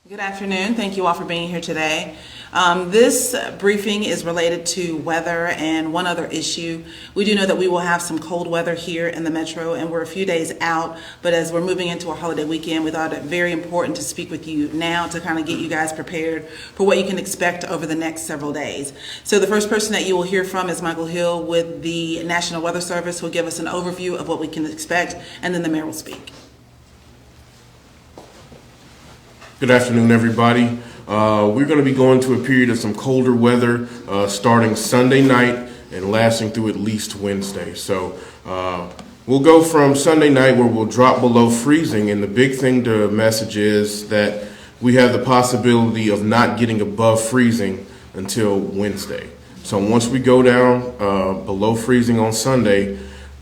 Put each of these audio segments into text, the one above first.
Good afternoon. Thank you all for being here today. This briefing is related to weather and one other issue. We do know that we will have some cold weather here in the metro, and we're a few days out, but as we're moving into a holiday weekend, we thought it very important to speak with you now to kind of get you guys prepared for what you can expect over the next several days. So the first person that you will hear from is Michael Hill with the National Weather Service, who will give us an overview of what we can expect, and then the mayor will speak. Good afternoon, everybody. We're going to be going to a period of some colder weather starting Sunday night and lasting through at least Wednesday. So we'll go from Sunday night where we'll drop below freezing, and the big thing to message is that we have the possibility of not getting above freezing until Wednesday. So once we go down below freezing on Sunday,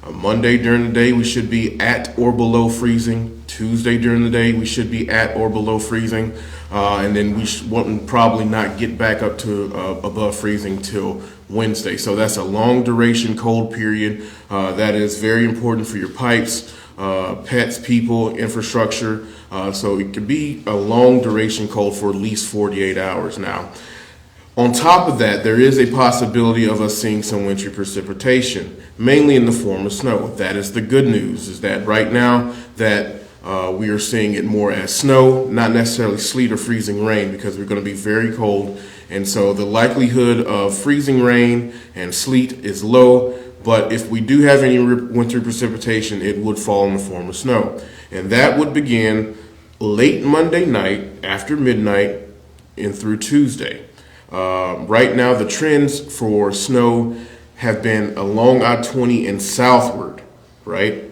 Monday during the day we should be at or below freezing. Tuesday during the day we should be at or below freezing, and then we won't probably not get back up to above freezing till Wednesday. So that's a long duration cold period that is very important for your pipes, pets, people, infrastructure. So it could be a long duration cold for at least 48 hours now. On top of that, there is a possibility of us seeing some wintry precipitation, mainly in the form of snow. That is the good news, is that right now that we are seeing it more as snow, not necessarily sleet or freezing rain, because we're going to be very cold. And so the likelihood of freezing rain and sleet is low. But if we do have any wintry precipitation, it would fall in the form of snow. And that would begin late Monday night after midnight and through Tuesday. Right now, the trends for snow have been along I-20 and southward, right?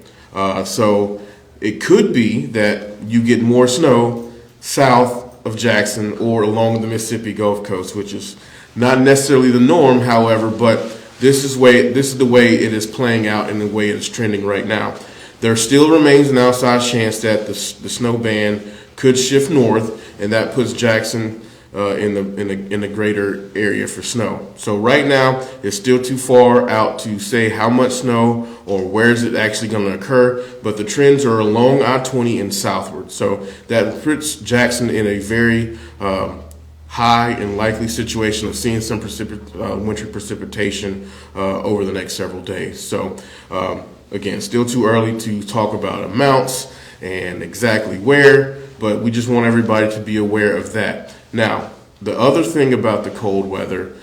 So it could be that you get more snow south of Jackson or along the Mississippi Gulf Coast, which is not necessarily the norm, however, but this is the way it is playing out and the way it is trending right now. There still remains an outside chance that the snow band could shift north, and that puts Jackson in the greater area for snow. So right now it's still too far out to say how much snow or where is it actually going to occur, but the trends are along I-20 and southward. So that puts Jackson in a very high and likely situation of seeing some wintry precipitation over the next several days. So again, still too early to talk about amounts and exactly where, but we just want everybody to be aware of that. Now, the other thing about the cold weather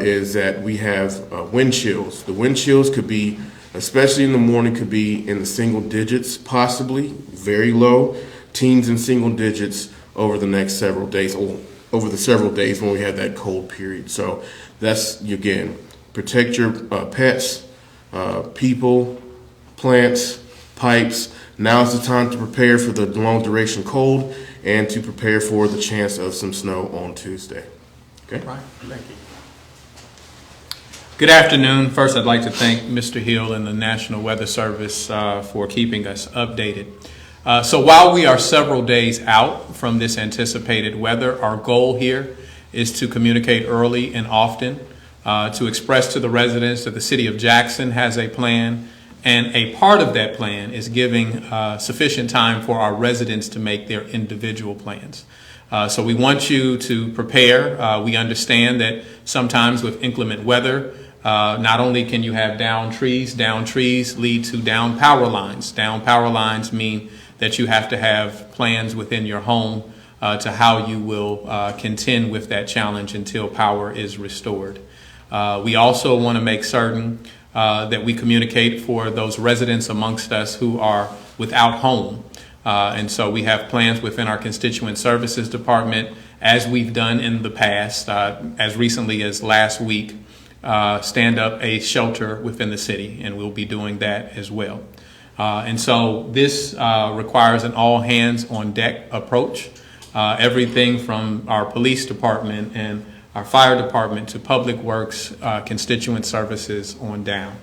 is that we have wind chills. The wind chills could be, especially in the morning, could be in the single digits, possibly very low, teens and single digits over the next several days, or over the several days when we have that cold period. So that's, again, protect your pets, people, plants, pipes. Now is the time to prepare for the long duration cold and to prepare for the chance of some snow on Tuesday. Okay? Right. Thank you. Good afternoon. First, I'd like to thank Mr. Hill and the National Weather Service for keeping us updated. So while we are several days out from this anticipated weather, our goal here is to communicate early and often, to express to the residents that the city of Jackson has a plan, and a part of that plan is giving sufficient time for our residents to make their individual plans. So we want you to prepare. We understand that sometimes with inclement weather, not only can you have down trees lead to down power lines. Down power lines mean that you have to have plans within your home to how you will contend with that challenge until power is restored. We also want to make certain that we communicate for those residents amongst us who are without home. And so we have plans within our Constituent Services Department, as we've done in the past, as recently as last week, stand up a shelter within the city, and we'll be doing that as well. And so this requires an all hands on deck approach. Everything from our police department and our fire department to public works, constituent services on down.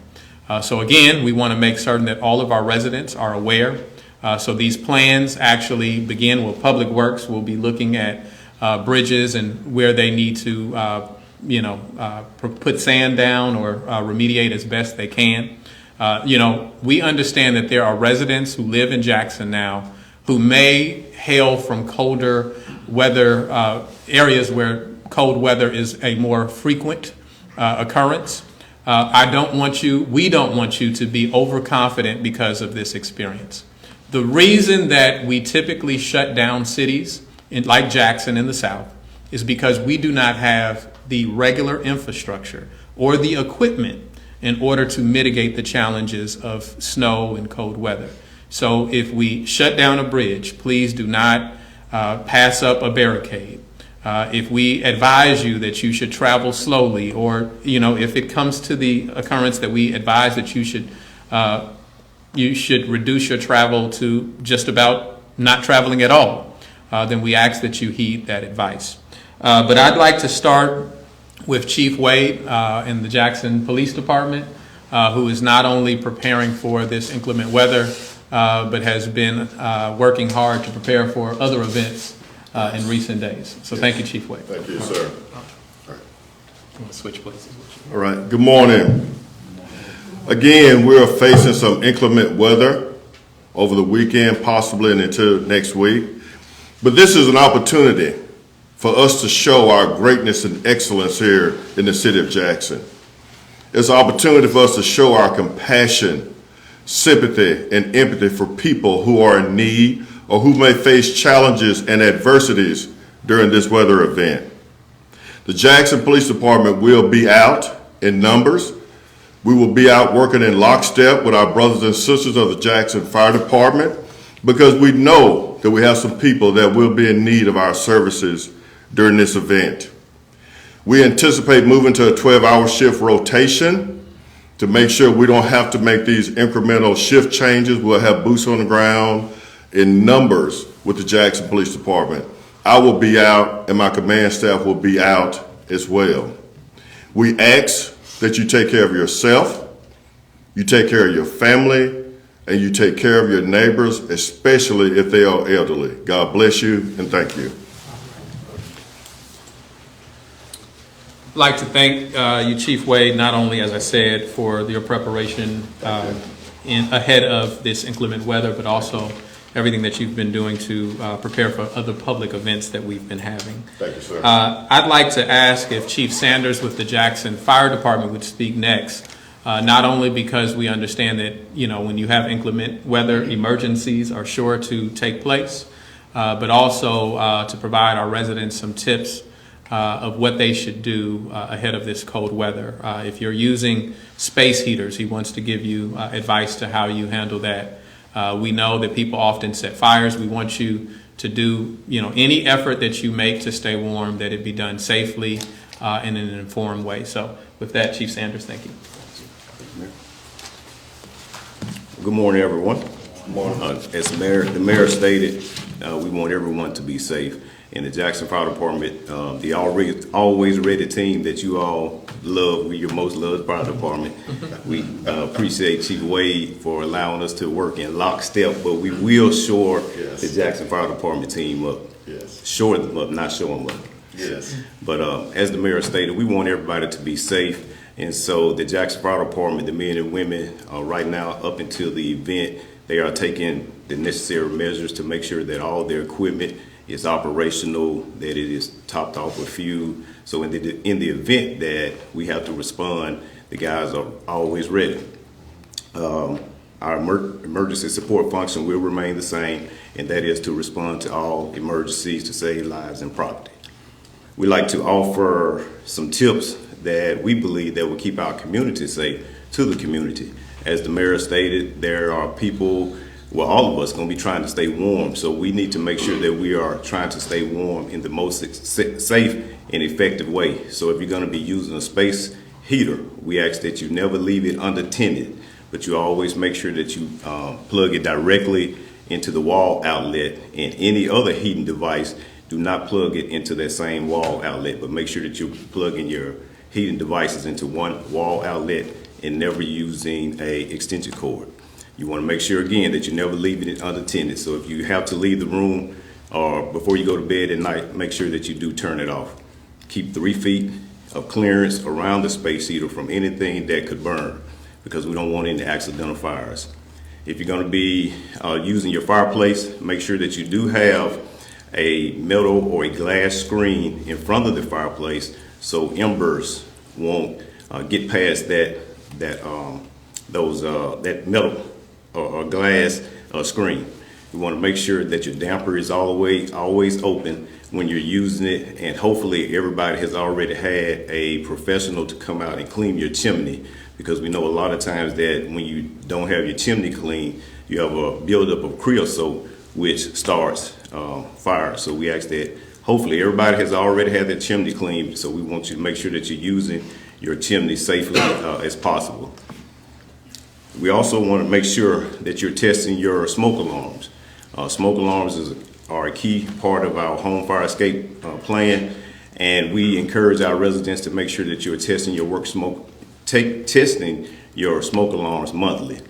So again, we want to make certain that all of our residents are aware. So these plans actually begin with public works. We'll be looking at bridges and where they need to, put sand down or remediate as best they can. We understand that there are residents who live in Jackson now who may hail from colder areas where cold weather is a more frequent occurrence. We don't want you to be overconfident because of this experience. The reason that we typically shut down cities like Jackson in the South is because we do not have the regular infrastructure or the equipment in order to mitigate the challenges of snow and cold weather. So if we shut down a bridge, please do not pass up a barricade. If we advise you that you should travel slowly, or if it comes to the occurrence that we advise that you should reduce your travel to just about not traveling at all, then we ask that you heed that advice. But I'd like to start with Chief Wade in the Jackson Police Department, who is not only preparing for this inclement weather, but has been working hard to prepare for other events in recent days. So thank you, Chief Wade. Thank you, sir. You want to switch places? All right, good morning. Again, we're facing some inclement weather over the weekend, possibly and until next week. But this is an opportunity for us to show our greatness and excellence here in the city of Jackson. It's an opportunity for us to show our compassion, sympathy, and empathy for people who are in need or who may face challenges and adversities during this weather event. The Jackson Police Department will be out in numbers. We will be out working in lockstep with our brothers and sisters of the Jackson Fire Department, because we know that we have some people that will be in need of our services during this event. We anticipate moving to a 12-hour shift rotation to make sure we don't have to make these incremental shift changes. We'll have boots on the ground in numbers with the Jackson Police Department. I will be out and my command staff will be out as well. We ask that you take care of yourself, you take care of your family, and you take care of your neighbors, especially if they are elderly. God bless you and thank you. I'd like to thank you, Chief Wade, not only, as I said, for your preparation ahead of this inclement weather, but also everything that you've been doing to prepare for other public events that we've been having. Thank you, sir. I'd like to ask if Chief Sanders with the Jackson Fire Department would speak next, not only because we understand that, when you have inclement weather, emergencies are sure to take place, but also to provide our residents some tips of what they should do ahead of this cold weather. If you're using space heaters, he wants to give you advice to how you handle that. We know that people often set fires. We want you to do, any effort that you make to stay warm, that it be done safely and in an informed way. So with that, Chief Sanders, thank you. Good morning, everyone. As the mayor stated, we want everyone to be safe. In the Jackson Fire Department, the always ready team that you all love, we're your most loved fire department. We appreciate Chief Wade for allowing us to work in lockstep, but we will shore the Jackson Fire Department team up. Yes. Shore them up, not show them up. Yes. But as the mayor stated, we want everybody to be safe. And so the Jackson Fire Department, the men and women, right now up until the event, they are taking the necessary measures to make sure that all their equipment is operational, that it is topped off with fuel. So in the event that we have to respond, the guys are always ready. Our emergency support function will remain the same, and that is to respond to all emergencies to save lives and property. We like to offer some tips that we believe that will keep our community safe to the community. As the mayor stated, there are people, well, all of us going to be trying to stay warm, so we need to make sure that we are trying to stay warm in the most safe and effective way. So if you're going to be using a space heater, we ask that you never leave it unattended, but you always make sure that you plug it directly into the wall outlet, and any other heating device, do not plug it into that same wall outlet, but make sure that you plug in your heating devices into one wall outlet and never using a extension cord. You want to make sure, again, that you're never leaving it unattended. So if you have to leave the room or before you go to bed at night, make sure that you do turn it off. Keep 3 feet of clearance around the space heater from anything that could burn, because we don't want any accidental fires. If you're going to be using your fireplace, make sure that you do have a metal or a glass screen in front of the fireplace so embers won't get past that metal or glass screen. You want to make sure that your damper is always open when you're using it, and hopefully everybody has already had a professional to come out and clean your chimney, because we know a lot of times that when you don't have your chimney clean, you have a buildup of creosote, which starts fire. So we ask that hopefully everybody has already had their chimney cleaned, so we want you to make sure that you're using your chimney safely as possible. We also want to make sure that you're testing your smoke alarms. Smoke alarms are a key part of our home fire escape plan, and we encourage our residents to make sure that you're testing your testing your smoke alarms monthly.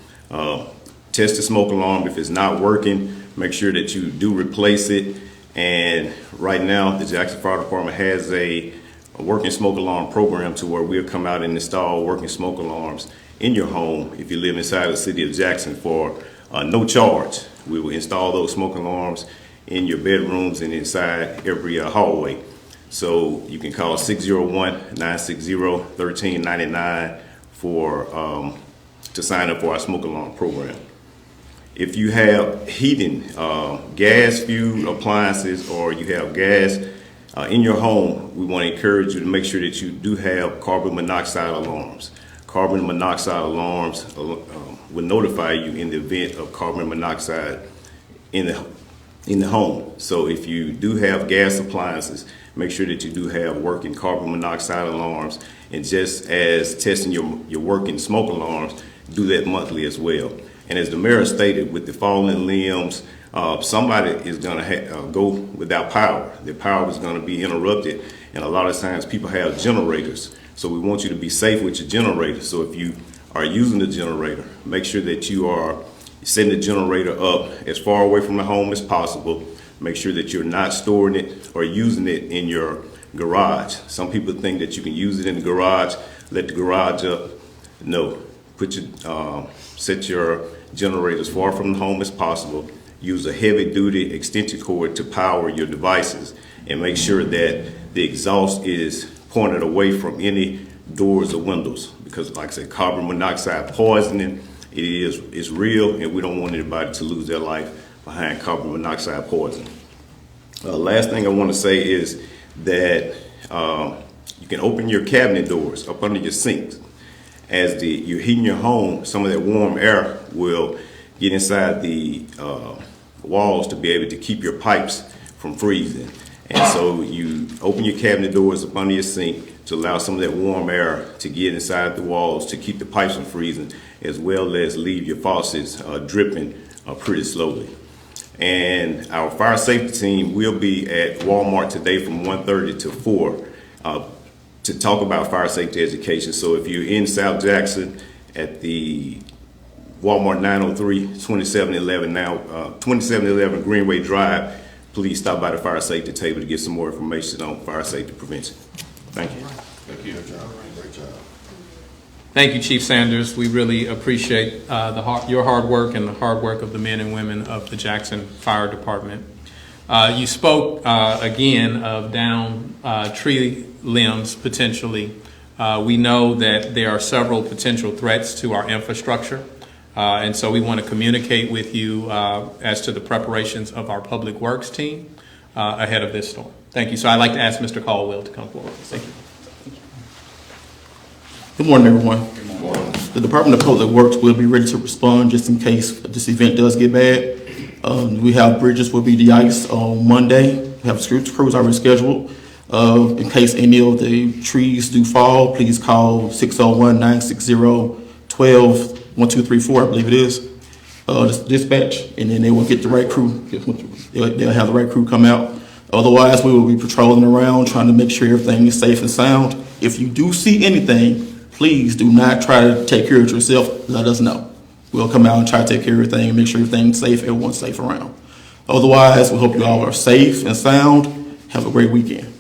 Test the smoke alarm. If it's not working, make sure that you do replace it. And right now, the Jackson Fire Department has a working smoke alarm program to where we'll come out and install working smoke alarms in your home if you live inside the city of Jackson for no charge. We will install those smoke alarms in your bedrooms and inside every hallway. So you can call 601-960-1399 to sign up for our smoke alarm program. If you have heating, gas fuel appliances, or you have gas in your home, we want to encourage you to make sure that you do have carbon monoxide alarms. Carbon monoxide alarms will notify you in the event of carbon monoxide in the home. So if you do have gas appliances, make sure that you do have working carbon monoxide alarms, and just as testing your working smoke alarms, do that monthly as well. And as the mayor stated, with the fallen limbs, somebody is going to go without power. Their power is going to be interrupted, and a lot of times people have generators. So we want you to be safe with your generator. So if you are using the generator, make sure that you are setting the generator up as far away from the home as possible. Make sure that you're not storing it or using it in your garage. Some people think that you can use it in the garage, let the garage up. No, set your generator as far from the home as possible. Use a heavy duty extension cord to power your devices, and make sure that the exhaust is pointed away from any doors or windows, because like I said, carbon monoxide poisoning, it's real, and we don't want anybody to lose their life behind carbon monoxide poisoning. Last thing I want to say is that you can open your cabinet doors up under your sinks. As you're heating your home, some of that warm air will get inside the walls to be able to keep your pipes from freezing. And so you open your cabinet doors up under your sink to allow some of that warm air to get inside the walls to keep the pipes from freezing, as well as leave your faucets dripping pretty slowly. And our fire safety team will be at Walmart today from 1:30 to 4 to talk about fire safety education. So if you're in South Jackson at the Walmart 903 2711 Greenway Drive, please stop by the fire safety table to get some more information on fire safety prevention. Thank you. Thank you. Great job. Thank you, Chief Sanders. We really appreciate your hard work and the hard work of the men and women of the Jackson Fire Department. You spoke again of down tree limbs potentially. We know that there are several potential threats to our infrastructure, and so we want to communicate with you as to the preparations of our Public Works team ahead of this storm. Thank you. So I'd like to ask Mr. Caldwell to come forward. Thank you. Good morning, everyone. Good morning. The Department of Public Works will be ready to respond just in case this event does get bad. We have bridges will be de-iced on Monday. We have crews already scheduled. In case any of the trees do fall, please call 601-960-12-1234, I believe it is, dispatch, and then they will get the right crew. They'll have the right crew come out. Otherwise, we will be patrolling around trying to make sure everything is safe and sound. If you do see anything, please do not try to take care of it yourself. Let us know. We'll come out and try to take care of everything and make sure everything's safe, everyone's safe around. Otherwise, we hope you all are safe and sound. Have a great weekend.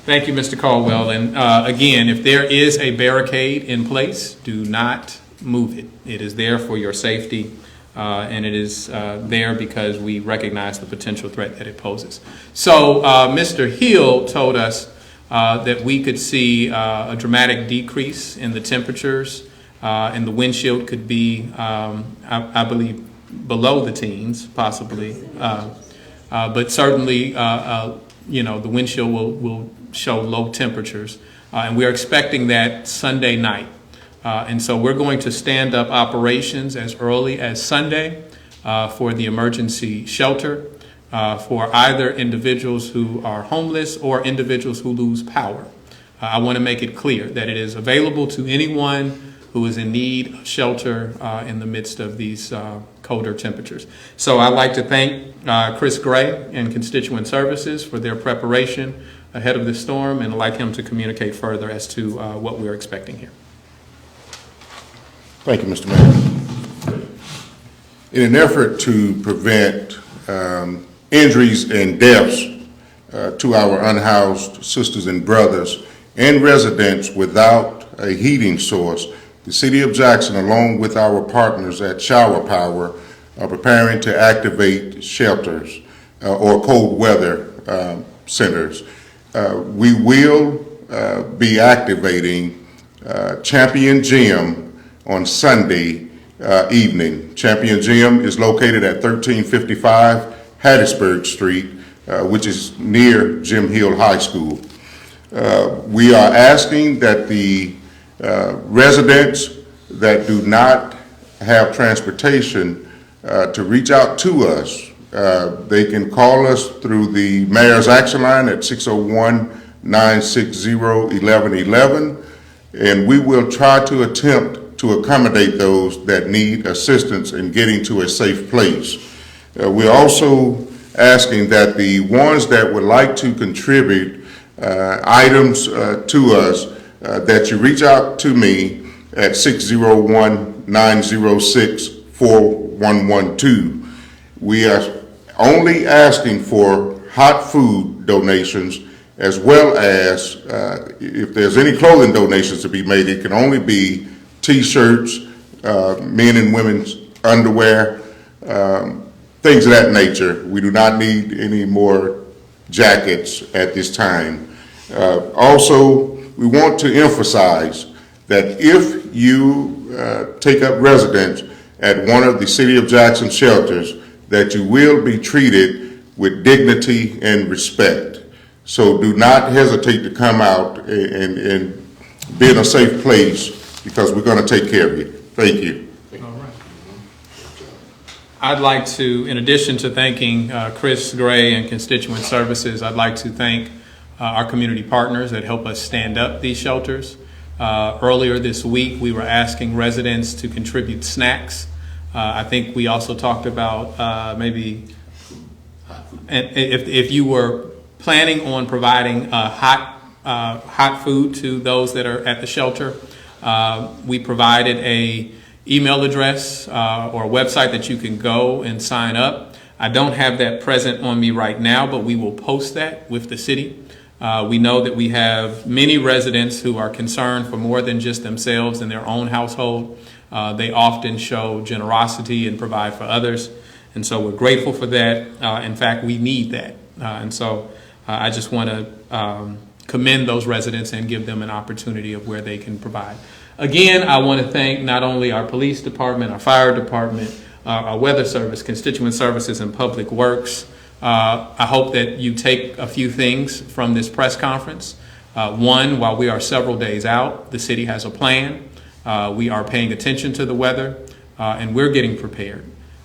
Thank you, Mr. Caldwell. And again, if there is a barricade in place, do not move it. It is there for your safety and it is there because we recognize the potential threat that it poses. So Mr. Hill told us that we could see a dramatic decrease in the temperatures, and the windshield could be, I believe, below the teens, possibly, but certainly, the windshield will show low temperatures, and we are expecting that Sunday night. And so we're going to stand up operations as early as Sunday for the emergency shelter for either individuals who are homeless or individuals who lose power. I want to make it clear that it is available to anyone who is in need of shelter in the midst of these colder temperatures. So I'd like to thank Chris Gray and Constituent Services for their preparation ahead of this storm, and I'd like him to communicate further as to what we're expecting here. Thank you, Mr. Mayor. In an effort to prevent injuries and deaths to our unhoused sisters and brothers and residents without a heating source, the City of Jackson, along with our partners at Shower Power, are preparing to activate shelters or cold weather centers. We will be activating Champion Gym on Sunday evening. Champion Gym is located at 1355 Hattiesburg Street, which is near Jim Hill High School. We are asking that the residents that do not have transportation to reach out to us. They can call us through the Mayor's Action Line at 601-960-1111, and we will try to attempt to accommodate those that need assistance in getting to a safe place. We're also asking that the ones that would like to contribute items to us, that you reach out to me at 601-906-4112. We are only asking for hot food donations, as well as if there's any clothing donations to be made, it can only be T-shirts, men and women's underwear, things of that nature. We do not need any more jackets at this time. Also, we want to emphasize that if you take up residence at one of the City of Jackson shelters, that you will be treated with dignity and respect. So do not hesitate to come out and be in a safe place, because we're going to take care of you. Thank you. All right. I'd like to, in addition to thanking Chris Gray and Constituent Services, I'd like to thank our community partners that help us stand up these shelters. Earlier this week, we were asking residents to contribute snacks. I think we also talked about maybe if you were planning on providing hot food to those that are at the shelter. We provided a email address or a website that you can go and sign up. I don't have that present on me right now, but we will post that with the city. We know that we have many residents who are concerned for more than just themselves and their own household. They often show generosity and provide for others. And so we're grateful for that. In fact, we need that. And so I just want to commend those residents and give them an opportunity of where they can provide. Again, I want to thank not only our police department, our fire department, our weather service, Constituent Services, and Public Works. I hope that you take a few things from this press conference. One, while we are several days out, the city has a plan. We are paying attention to the weather, and we're getting prepared.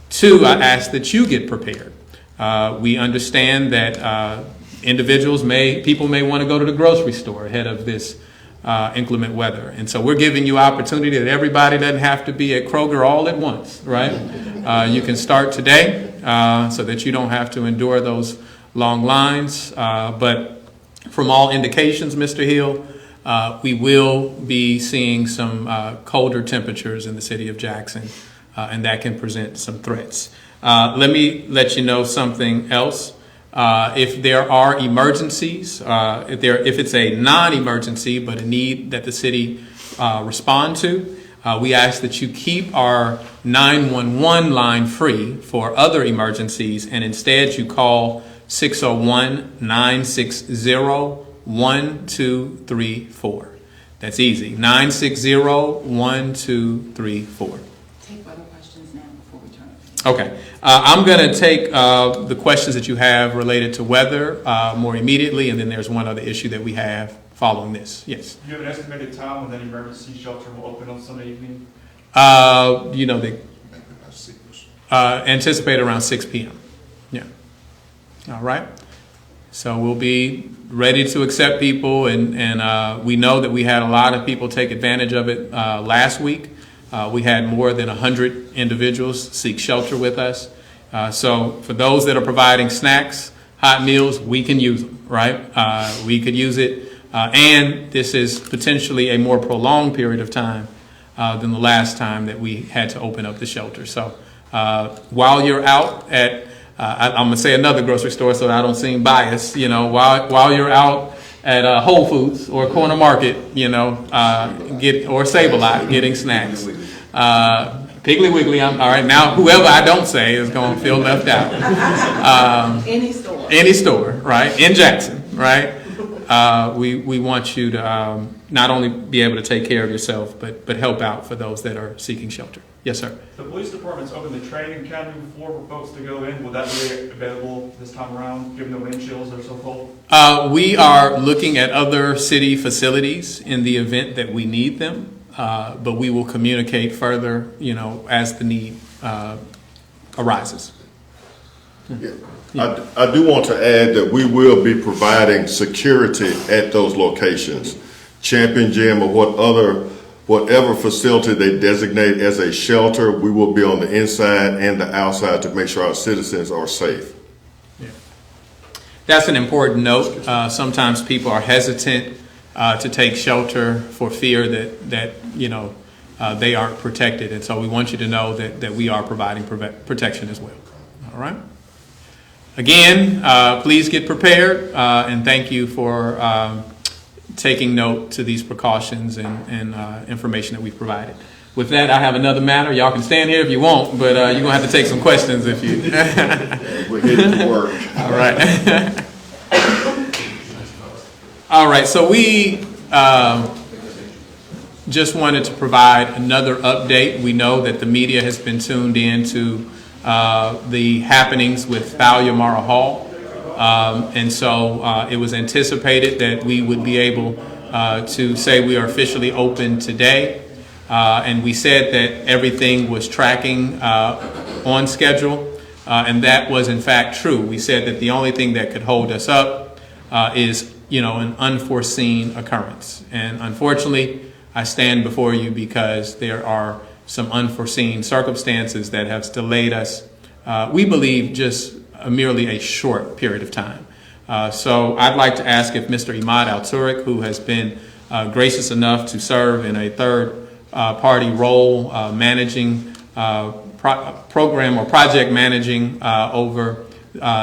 Two, I ask that you get prepared. We understand that people may want to go to the grocery store ahead of this inclement weather. And so we're giving you opportunity that everybody doesn't have to be at Kroger all at once, right? You can start today so that you don't have to endure those long lines. But from all indications, Mr. Hill, we will be seeing some colder temperatures in the city of Jackson, and that can present some threats. Let me let you know something else. If there are emergencies, if it's a non-emergency but a need that the city respond to, We ask that you keep our 911 line free for other emergencies, and instead you call 601-960-1234. That's easy, 960-1234. Take other questions now before we turn it. Okay, I'm going to take the questions that you have related to weather more immediately, and then there's one other issue that we have following this. Yes. Do you have an estimated time when that emergency shelter will open on Sunday evening? You know, they anticipate around 6 p.m. Yeah. All right. So we'll be ready to accept people, and we know that we had a lot of people take advantage of it last week. We had more than 100 individuals seek shelter with us. So for those that are providing snacks, hot meals, we can use them, right? We could use it. And this is potentially a more prolonged period of time than the last time that we had to open up the shelter. So while you're out at, I'm going to say another grocery store so I don't seem biased, you know, while you're out at Whole Foods or Corner Market, you know, or Save-A-Lot getting snacks. Piggly Wiggly, all right, now whoever I don't say is going to feel left out. Any store. Any store, right, in Jackson, right? We want you to not only be able to take care of yourself, but help out for those that are seeking shelter. Yes, sir. The police department's opened the training academy before for folks to go in. Will that be available this time around, given the wind chills are so cold? We are looking at other city facilities in the event that we need them, but we will communicate further, you know, as the need arises. I do want to add that we will be providing security at those locations. Champion Gym or whatever facility they designate as a shelter, we will be on the inside and the outside to make sure our citizens are safe. Yeah. That's an important note. Sometimes people are hesitant to take shelter for fear that you know, they aren't protected. And so we want you to know that we are providing protection as well. All right. Again, please get prepared, and thank you for taking note to these precautions and information that we've provided. With that, I have another matter. Y'all can stand here if you want, but you're going to have to take some questions if you... We're getting to work. All right. All right, so we just wanted to provide another update. We know that the media has been tuned in to the happenings with Thalia Mara Hall. And so it was anticipated that we would be able to say we are officially open today. And we said that everything was tracking on schedule. And that was in fact true. We said that the only thing that could hold us up is, you know, an unforeseen occurrence. And unfortunately, I stand before you because there are some unforeseen circumstances that have delayed us, we believe, just merely a short period of time. So I'd like to ask if Mr. Imad Al-Turik, who has been gracious enough to serve in a third party role, managing program or project managing over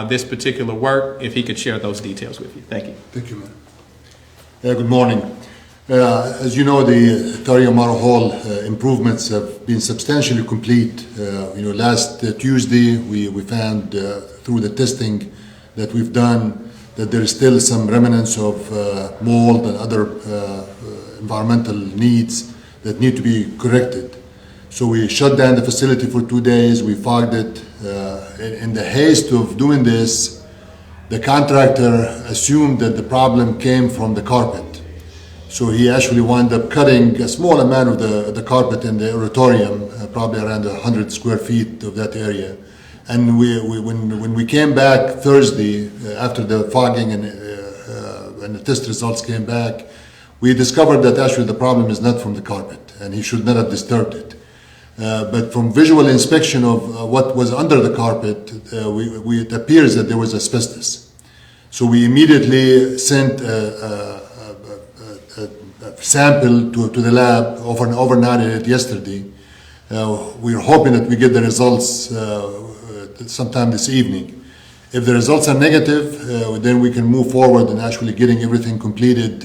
this particular work, if he could share those details with you. Thank you. Thank you, man. Good morning. As you know, the Thalia Mara Hall improvements have been substantially complete. Last Tuesday we found through the testing that we've done that there is still some remnants of mold and other environmental needs that need to be corrected. So we shut down the facility for 2 days. We fogged it. In the haste of doing this, the contractor assumed that the problem came from the carpet. So he actually wound up cutting a small amount of the carpet in the auditorium, probably around 100 square feet of that area. And when we came back Thursday, after the fogging and the test results came back, we discovered that actually the problem is not from the carpet, and he should not have disturbed it. But from visual inspection of what was under the carpet, it appears that there was asbestos. So we immediately sent a sample to the lab, overnighted it yesterday. We're hoping that we get the results sometime this evening. If the results are negative, then we can move forward and actually getting everything completed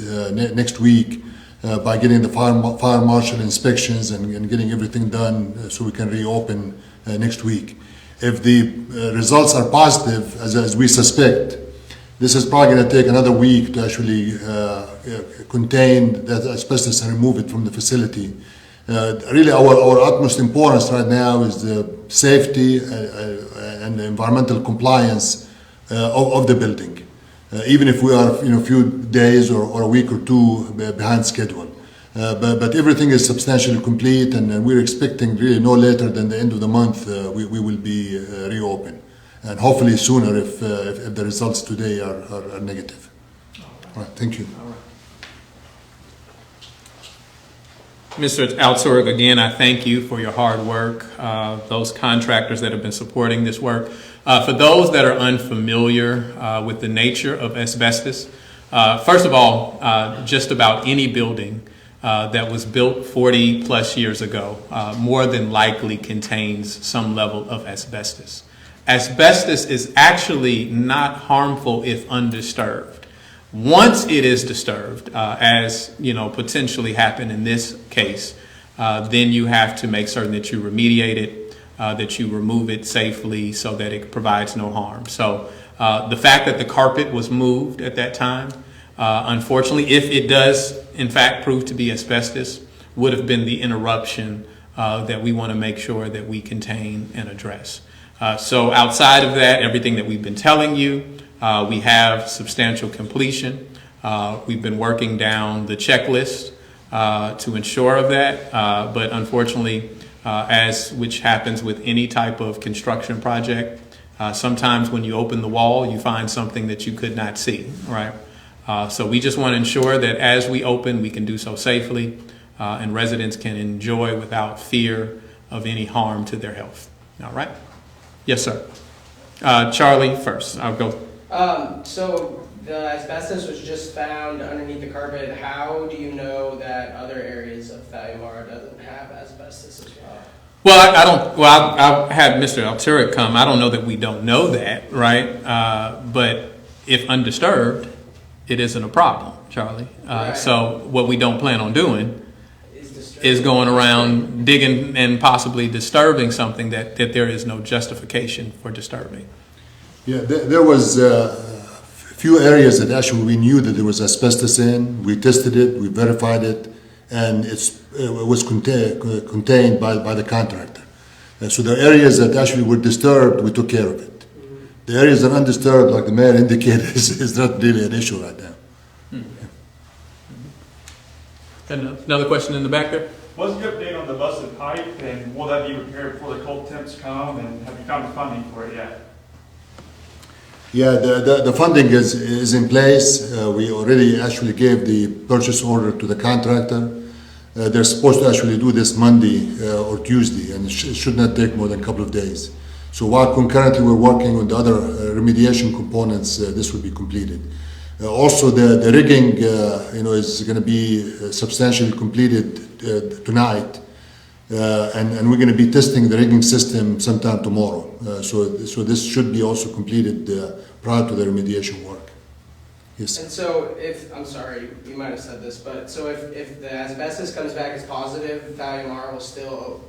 next week by getting the fire marshal inspections and getting everything done so we can reopen next week. If the results are positive, as we suspect, this is probably going to take another week to actually contain that asbestos and remove it from the facility. Really, our utmost importance right now is the safety and the environmental compliance of the building, even if we are a few days or a week or two behind schedule. But everything is substantially complete, and we're expecting really no later than the end of the month we will be reopened, and hopefully sooner if the results today are negative. All right, thank you. Mr. Alturk, again, I thank you for your hard work, those contractors that have been supporting this work. For those that are unfamiliar with the nature of asbestos, first of all, just about any building that was built 40 plus years ago more than likely contains some level of asbestos. Asbestos is actually not harmful if undisturbed. Once it is disturbed, as potentially happened in this case, then you have to make certain that you remediate it, that you remove it safely so that it provides no harm. So the fact that the carpet was moved at that time, unfortunately, if it does in fact prove to be asbestos, would have been the interruption that we want to make sure that we contain and address. So outside of that, everything that we've been telling you, we have substantial completion. We've been working down the checklist to ensure of that, but unfortunately, which happens with any type of construction project, sometimes when you open the wall, you find something that you could not see, right? So we just want to ensure that as we open, we can do so safely, and residents can enjoy without fear of any harm to their health. All right? Yes, sir. Charlie first. I'll go. So the asbestos was just found underneath the carpet. How do you know that other areas of Thalhimarra doesn't have asbestos as well? Well, I don't. Well, I'll have Mr. Alturk come. I don't know that we don't know that, right? But if undisturbed, it isn't a problem, Charlie. Right. So what we don't plan on doing is going around digging and possibly disturbing something that there is no justification for disturbing. Yeah, there was a few areas that actually we knew that there was asbestos in. We tested it, we verified it, and it was contained by the contractor. So the areas that actually were disturbed, we took care of it. The areas that are undisturbed, like the mayor indicated, is not really an issue right now. Another question in the back there? What's the update on the busted pipe, and will that be repaired before the cold temps come, and have you found the funding for it yet? Yeah, the funding is in place. We already actually gave the purchase order to the contractor. They're supposed to actually do this Monday or Tuesday, and it should not take more than a couple of days. So while concurrently we're working on the other remediation components, this will be completed. Also, the rigging, is going to be substantially completed tonight, and we're going to be testing the rigging system sometime tomorrow. So this should be also completed prior to the remediation work. Yes. And so I'm sorry, you might have said this, but so if the asbestos comes back as positive, Thalhimarra will still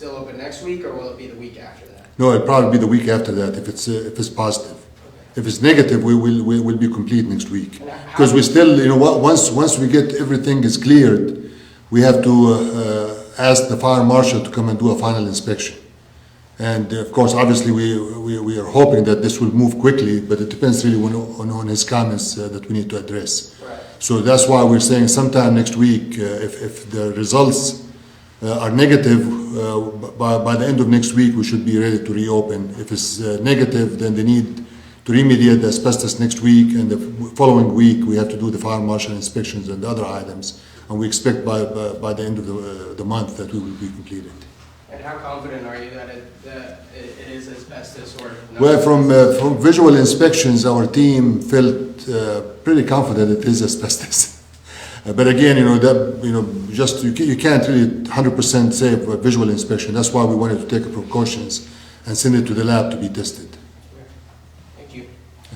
open next week, or will it be the week after that? No, it'll probably be the week after that if it's positive. If it's negative, we will be complete next week. Because we still, once we get everything is cleared, we have to ask the fire marshal to come and do a final inspection. And of course, obviously, we are hoping that this will move quickly, but it depends really on his comments that we need to address. Right. So that's why we're saying sometime next week, if the results are negative, by the end of next week, we should be ready to reopen. If it's negative, then they need to remediate the asbestos next week, and the following week we have to do the fire marshal inspections and the other items, and we expect by the end of the month that we will be completed. And how confident are you that it is asbestos or not? Well, from visual inspections, our team felt pretty confident it is asbestos. But again, you can't really 100% say a visual inspection. That's why we wanted to take precautions and send it to the lab to be tested.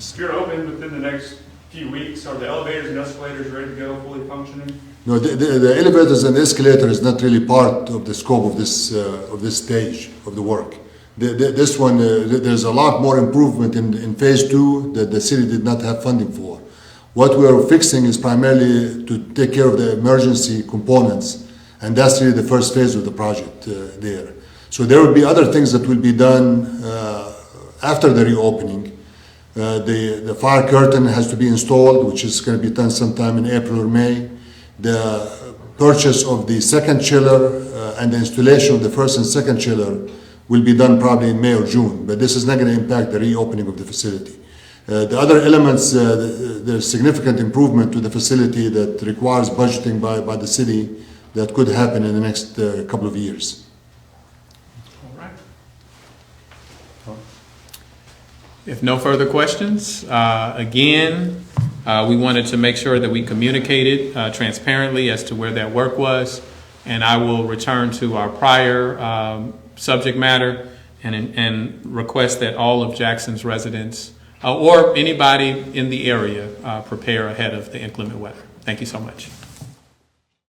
If you're open within the next few weeks, are the elevators and escalators ready to go, fully functioning? No, the elevators and the escalator is not really part of the scope of this stage of the work. This one, there's a lot more improvement in phase 2 that the city did not have funding for. What we are fixing is primarily to take care of the emergency components, and that's really the first phase of the project there. So there will be other things that will be done after the reopening. The fire curtain has to be installed, which is going to be done sometime in April or May. The purchase of the second chiller and the installation of the first and second chiller will be done probably in May or June, but this is not going to impact the reopening of the facility. The other elements, there's significant improvement to the facility that requires budgeting by the city that could happen in the next couple of years. All right. If no further questions, again, we wanted to make sure that we communicated transparently as to where that work was, and I will return to our prior subject matter and request that all of Jackson's residents or anybody in the area prepare ahead of the inclement weather. Thank you so much.